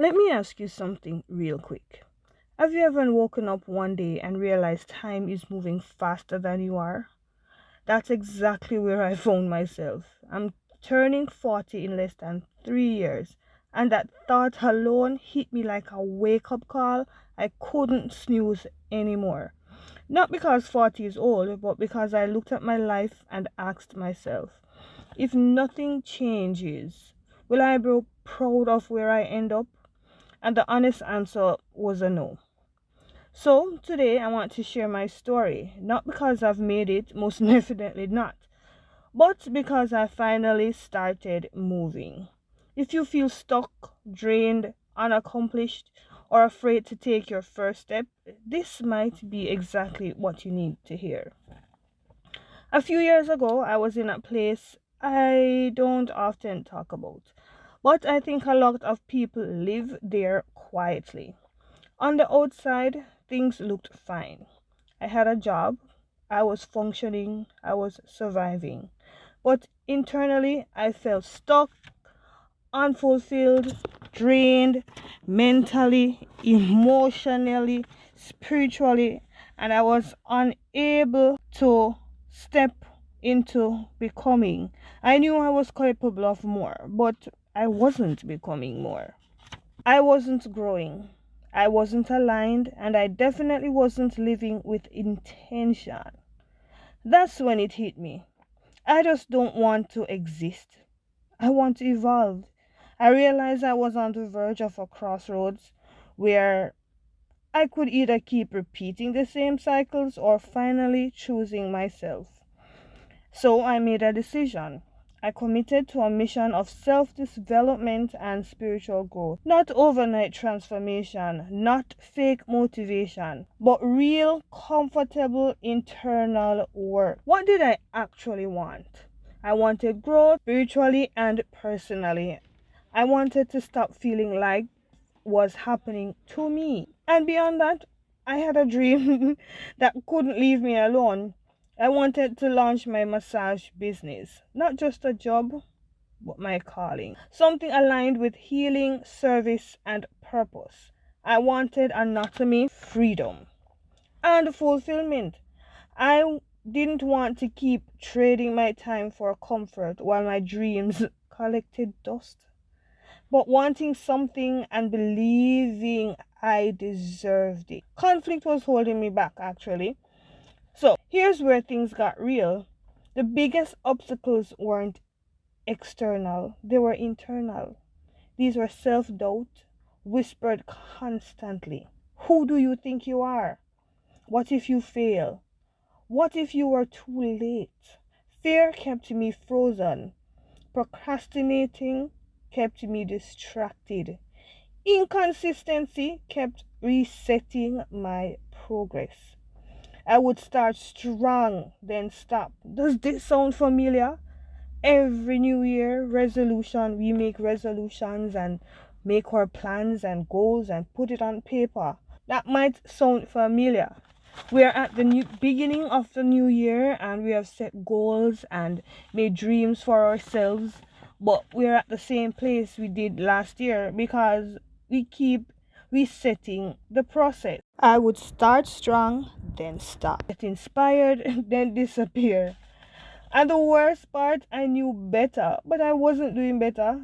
Let me ask you something real quick. Have you ever woken up one day and realized time is moving faster than you are? That's exactly where I found myself. I'm turning 40 in less than 3 years, and that thought alone hit me like a wake up call. I couldn't snooze anymore. Not because 40 is old, but because I looked at my life and asked myself, if nothing changes, will I be proud of where I end up? And the honest answer was a no. So today I want to share my story, not because I've made it, most definitely not, but because I finally started moving. If you feel stuck, drained, unaccomplished, or afraid to take your first step, this might be exactly what you need to hear. A few years ago, I was in a place I don't often talk about, but I think a lot of people live there quietly. On the outside, things looked fine. I had a job, I was functioning, I was surviving. But internally, I felt stuck, unfulfilled, drained, mentally, emotionally, spiritually, and I was unable to step into becoming. I knew I was capable of more, but I wasn't becoming more. I wasn't growing. I wasn't aligned, and I definitely wasn't living with intention. That's when it hit me. I just don't want to exist. I want to evolve. I realized I was on the verge of a crossroads where I could either keep repeating the same cycles or finally choosing myself. So I made a decision. I committed to a mission of self development and spiritual growth. Not overnight transformation, not fake motivation, but real, comfortable internal work. What did I actually want? I wanted growth spiritually and personally. I wanted to stop feeling like was happening to me. And beyond that, I had a dream that couldn't leave me alone. I wanted to launch my massage business, not just a job, but my calling. Something aligned with healing, service, and purpose. I wanted anatomy, freedom, and fulfillment. I didn't want to keep trading my time for comfort while my dreams collected dust, but wanting something and believing I deserved it. Conflict was holding me back, actually. So here's where things got real. The biggest obstacles weren't external, they were internal. These were self doubt, whispered constantly. Who do you think you are? What if you fail? What if you were too late? Fear kept me frozen. Procrastinating kept me distracted. Inconsistency kept resetting my progress. I would start strong, then stop. Does this sound familiar? Every new year resolution, we make resolutions and make our plans and goals and put it on paper. That might sound familiar. We are at the new beginning of the new year and we have set goals and made dreams for ourselves, but we're at the same place we did last year because we keep resetting the process. I would start strong, then stop. Get inspired, then disappear. And the worst part, I knew better, but I wasn't doing better.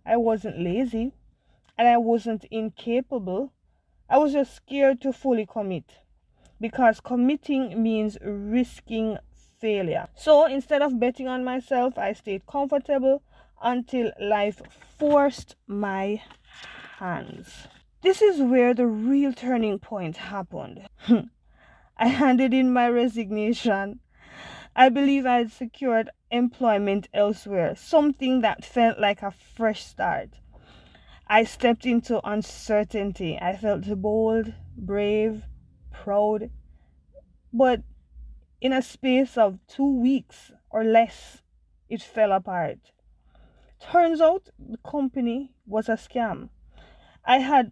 I wasn't lazy and I wasn't incapable. I was just scared to fully commit because committing means risking failure. So instead of betting on myself, I stayed comfortable until life forced my hands. This is where the real turning point happened. I handed in my resignation. I believe I had secured employment elsewhere, something that felt like a fresh start. I stepped into uncertainty. I felt bold, brave, proud, but in a space of 2 weeks or less, it fell apart. Turns out the company was a scam. I had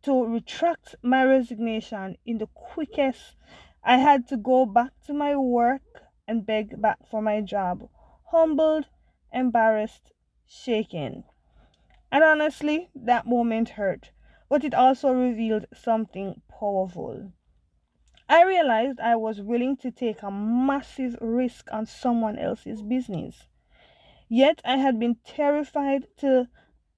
to retract my resignation in the quickest. I had to go back to my work and beg back for my job, humbled, embarrassed, shaken. And honestly, that moment hurt, but it also revealed something powerful. I realized I was willing to take a massive risk on someone else's business. Yet I had been terrified to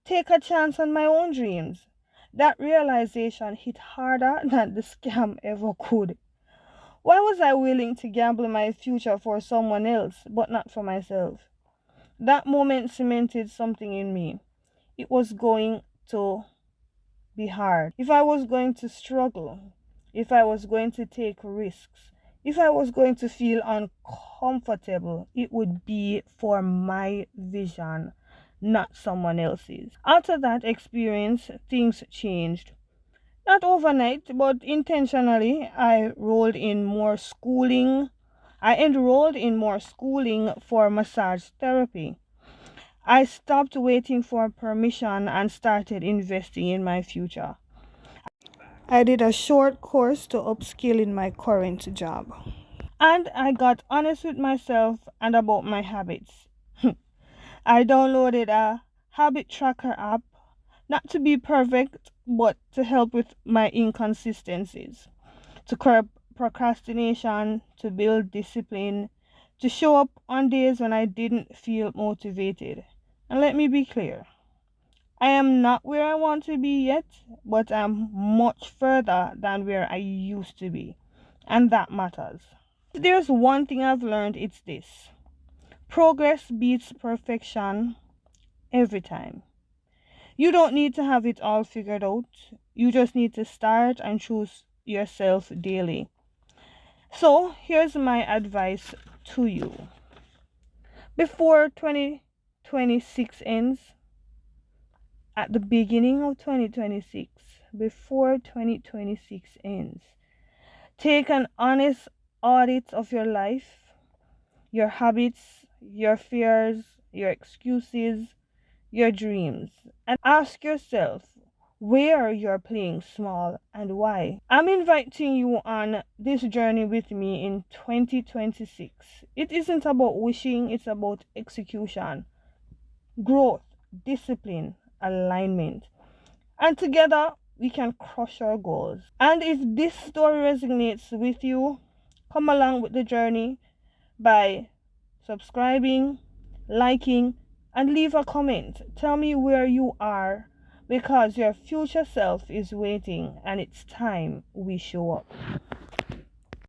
take a chance on my own dreams. That realization hit harder than the scam ever could. Why was I willing to gamble my future for someone else, but not for myself? That moment cemented something in me. It was going to be hard. If I was going to struggle, if I was going to take risks, if I was going to feel uncomfortable, it would be for my vision, not someone else's. After that experience, things changed. Not overnight, but intentionally. I enrolled in more schooling for massage therapy. I stopped waiting for permission and started investing in my future. I did a short course to upskill in my current job. And I got honest with myself and about my habits. I downloaded a habit tracker app, not to be perfect, but to help with my inconsistencies, to curb procrastination, to build discipline, to show up on days when I didn't feel motivated. And let me be clear, I am not where I want to be yet, but I'm much further than where I used to be. And that matters. If there's one thing I've learned, it's this: progress beats perfection every time. You don't need to have it all figured out. You just need to start and choose yourself daily. So, here's my advice to you. Before 2026 ends, at the beginning of 2026, before 2026 ends, take an honest audit of your life, your habits, your fears, your excuses, your dreams, and ask yourself where you're playing small and why. I'm inviting you on this journey with me in 2026. It isn't about wishing, it's about execution, growth, discipline, alignment. And together we can crush our goals. And if this story resonates with you, come along with the journey by subscribing, liking, and leave a comment. Tell me where you are, because your future self is waiting and it's time we show up.